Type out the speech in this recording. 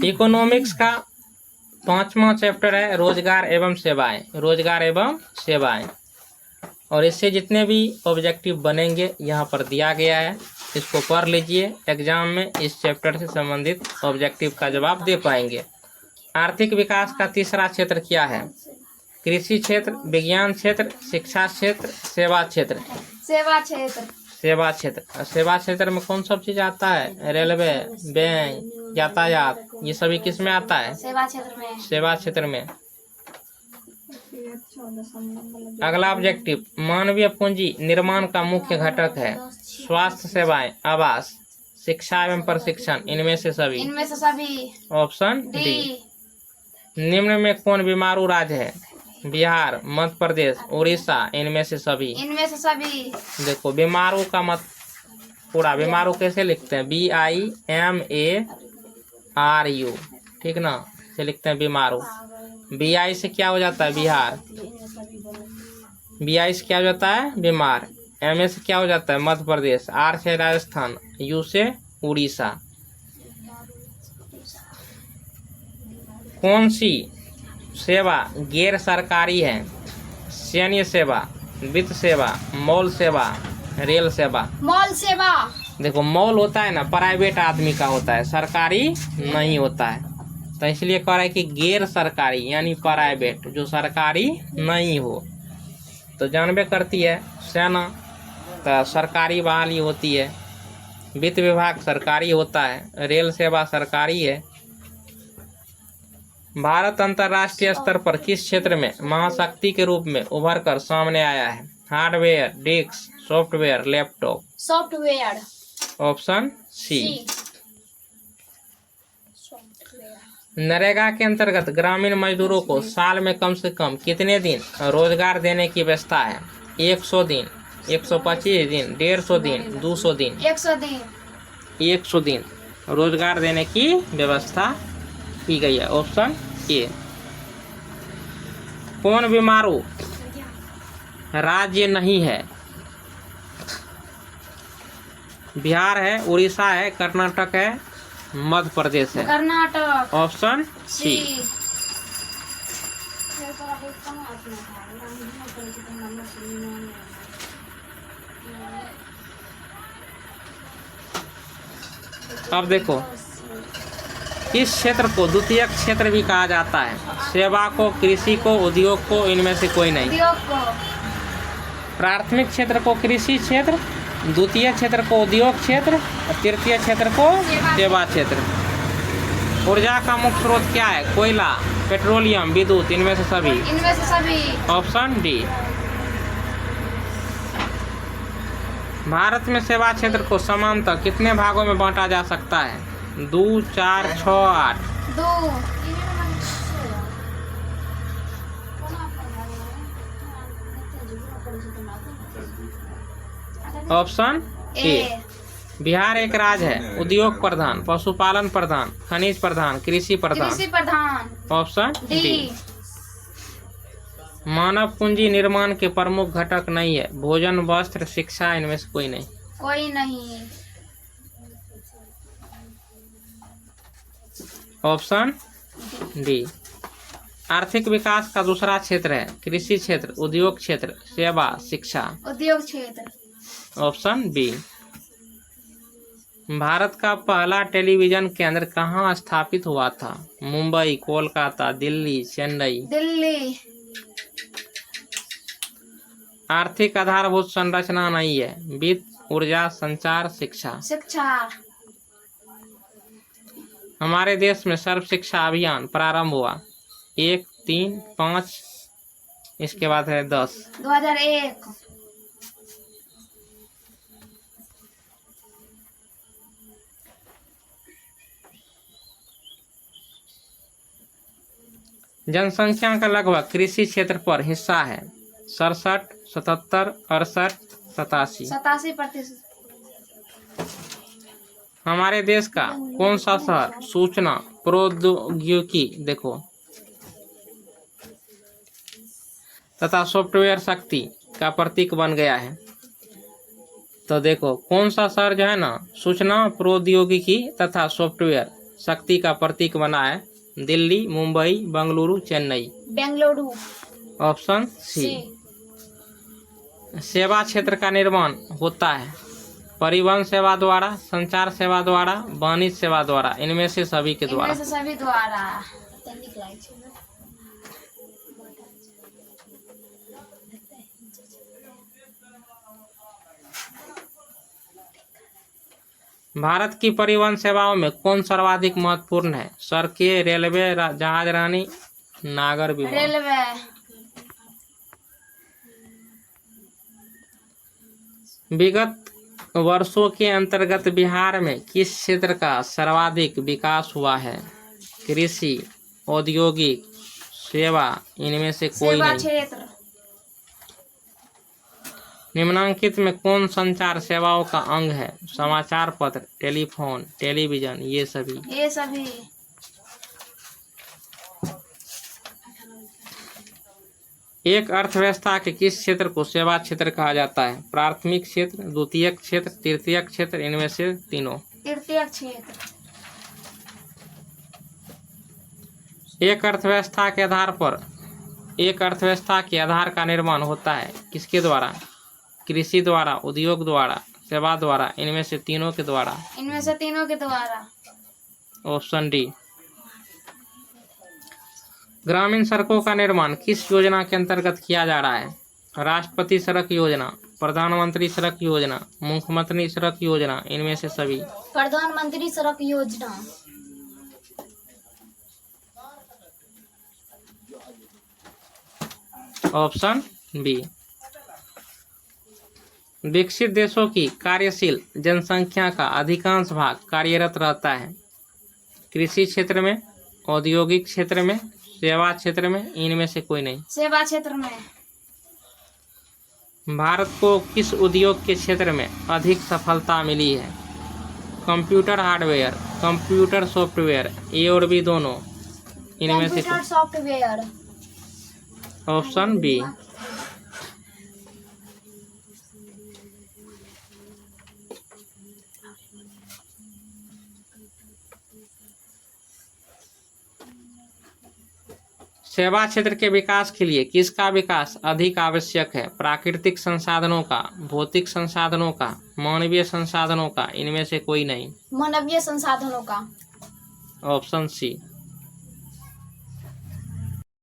Economics का 5वां chapter है रोजगार एवं सेवाएं। रोजगार एवं सेवाएं, और इससे जितने भी ऑब्जेक्टिव बनेंगे यहाँ पर दिया गया है, इसको पढ़ लीजिए। एग्जाम में इस चैप्टर से संबंधित ऑब्जेक्टिव का जवाब दे पाएंगे। आर्थिक विकास का तीसरा क्षेत्र क्या है? कृषि क्षेत्र, विज्ञान क्षेत्र, शिक्षा क्षेत्र, सेवा क्षेत्र। सेवा क्षेत्र। सेवा क्षेत्र। सेवा क्षेत्र में कौन सब चीज आता है? रेलवे, बैंक, यातायात, ये सभी किस में आता है? सेवा क्षेत्र में। सेवा क्षेत्र में। अगला ऑब्जेक्टिव, मानवीय पूंजी निर्माण का मुख्य घटक है स्वास्थ्य सेवाएं, आवास, शिक्षा एवं प्रशिक्षण। इनमें से सभी। Option D. निम्न में कौन बीमारू राज्य है? बिहार, मध्य प्रदेश, उड़ीसा। इनमें से सभी। देखो बीमारू का मत पूरा बीमारू कैसे लिखते हैं? BIMARU, ठीक ना, से लिखते हैं बीमारू। BI से क्या हो जाता है? बिहार। BI से क्या हो जाता है? बीमार। MA से क्या हो जाता है? मध्य प्रदेश। R से राजस्थान, U से उड़ीसा। कौन सी सेवा गैर सरकारी है? सैन्य सेवा, वित्त सेवा, मॉल सेवा, रेल सेवा। मॉल सेवा। देखो मॉल होता है ना, प्राइवेट आदमी का होता है, सरकारी नहीं होता है, तो इसलिए कह रहा है कि गैर सरकारी यानी प्राइवेट, जो सरकारी नहीं हो। तो जानबे करती है सेना तो सरकारी बहाली होती है, वित्त विभाग सरकारी होता है, रेल सेवा सरकारी है। भारत अंतर्राष्ट्रीय स्तर पर किस क्षेत्र में महाशक्ति के रूप में उभर कर सामने आया है? Hardware, disk, software, laptop. Software. Option C. NREGA के अंतर्गत ग्रामीण मजदूरों को साल में कम से कम कितने दिन रोजगार देने की व्यवस्था है? 100 दिन, 125 दिन, 150 दिन, 200 दिन। 100 दिन। 100 दिन रोजगार देने की व्यवस्था की गई है। Option A. कौन बीमारू राज्य नहीं है? बिहार है, उड़ीसा है, कर्नाटक है, मध्य प्रदेश है। कर्नाटक। Option C. अब देखो, इस क्षेत्र को द्वितीयक क्षेत्र भी कहा जाता है। सेवा को, कृषि को, उद्योग को, इनमें से कोई नहीं। उद्योग को। प्राथमिक क्षेत्र को कृषि क्षेत्र, द्वितीय क्षेत्र को उद्योग क्षेत्र, और तृतीय क्षेत्र को सेवा क्षेत्र। ऊर्जा का मुख्य स्रोत क्या है? कोयला, पेट्रोलियम, विद्युत। इनमें से सभी। Option D. भारत में सेवा क्षेत्र को समानतः कितने भागों में बांटा जा सकता है? 2, 4, 6, 8। 2। Option A. बिहार एक राज्य है, उद्योग प्रधान, पशुपालन प्रधान, खनिज प्रधान, कृषि प्रधान। Option D. मानव पूंजी निर्माण के प्रमुख घटक नहीं है? भोजन, वस्त्र, शिक्षा। इनमें से कोई नहीं। Option D. आर्थिक विकास का दूसरा क्षेत्र है कृषि क्षेत्र, उद्योग क्षेत्र, सेवा, शिक्षा। उद्योग क्षेत्र। Option B. भारत का पहला टेलीविजन केंद्र कहाँ स्थापित हुआ था? मुंबई, कोलकाता, दिल्ली, चेन्नई। दिल्ली। आर्थिक आधारभूत संरचना नहीं है? वित्त, ऊर्जा, संचार, शिक्षा। हमारे देश में सर्व शिक्षा अभियान प्रारंभ हुआ 1, 3, 5, इसके बाद है 10। 2001। जनसंख्या का लगभग कृषि क्षेत्र पर हिस्सा है 67, 77, 68, 87। 87%। हमारे देश का कौन सा शहर सूचना प्रौद्योगिकी तथा सॉफ्टवेयर शक्ति का प्रतीक बन गया है? तो देखो कौन सा शहर जो है ना सूचना प्रौद्योगिकी तथा सॉफ्टवेयर शक्ति का प्रतीक बना है? दिल्ली, मुंबई, बेंगलुरु, चेन्नई। बेंगलुरु। Option C. सेवा क्षेत्र का निर्माण होता है परिवहन सेवा द्वारा, संचार सेवा द्वारा, वाणिज्य सेवा द्वारा, इनमें से सभी के द्वारा। इनमें से सभी द्वारा। भारत की परिवहन सेवाओं में कौन सर्वाधिक महत्वपूर्ण है? सड़कें, रेलवे, जहाजरानी, नागर विमान। रेलवे। विगत वर्षों के अंतर्गत बिहार में किस क्षेत्र का सर्वाधिक विकास हुआ है? कृषि, औद्योगिक, सेवा, इनमें से कोई सेवा नहीं। क्षेत्र। निम्नलिखित में कौन संचार सेवाओं का अंग है? समाचार पत्र, टेलीफोन, टेलीविजन, ये सभी। ये सभी। एक अर्थव्यवस्था के किस क्षेत्र को सेवा क्षेत्र कहा जाता है? प्राथमिक क्षेत्र, द्वितीयक क्षेत्र, तृतीयक क्षेत्र, इनमें से तीनों। तृतीयक क्षेत्र। एक अर्थव्यवस्था के आधार का निर्माण होता है किसके द्वारा? कृषि द्वारा, उद्योग द्वारा, सेवा द्वारा, इनमें से तीनों के द्वारा। इनमें से तीनों के द्वारा। Option D. ग्रामीण सड़कों का निर्माण किस योजना के अंतर्गत किया जा रहा है? राष्ट्रपति सड़क योजना, प्रधानमंत्री सड़क योजना, मुख्यमंत्री सड़क योजना, इनमें से सभी। प्रधानमंत्री सड़क योजना। Option B. विकसित देशों की कार्यशील जनसंख्या का अधिकांश भाग कार्यरत रहता है कृषि क्षेत्र में, औद्योगिक क्षेत्र में, सेवा क्षेत्र में, इनमें से कोई नहीं। सेवा क्षेत्र में। भारत को किस उद्योग के क्षेत्र में अधिक सफलता मिली है? कंप्यूटर हार्डवेयर, कंप्यूटर सॉफ्टवेयर, ए और बी दोनों, इनमें से कंप्यूटर सॉफ्टवेयर। Option B. सेवा क्षेत्र के विकास के लिए किसका विकास अधिक आवश्यक है? प्राकृतिक संसाधनों का, भौतिक संसाधनों का, मानवीय संसाधनों का, इनमें से कोई नहीं। मानवीय संसाधनों का। ऑप्शन सी।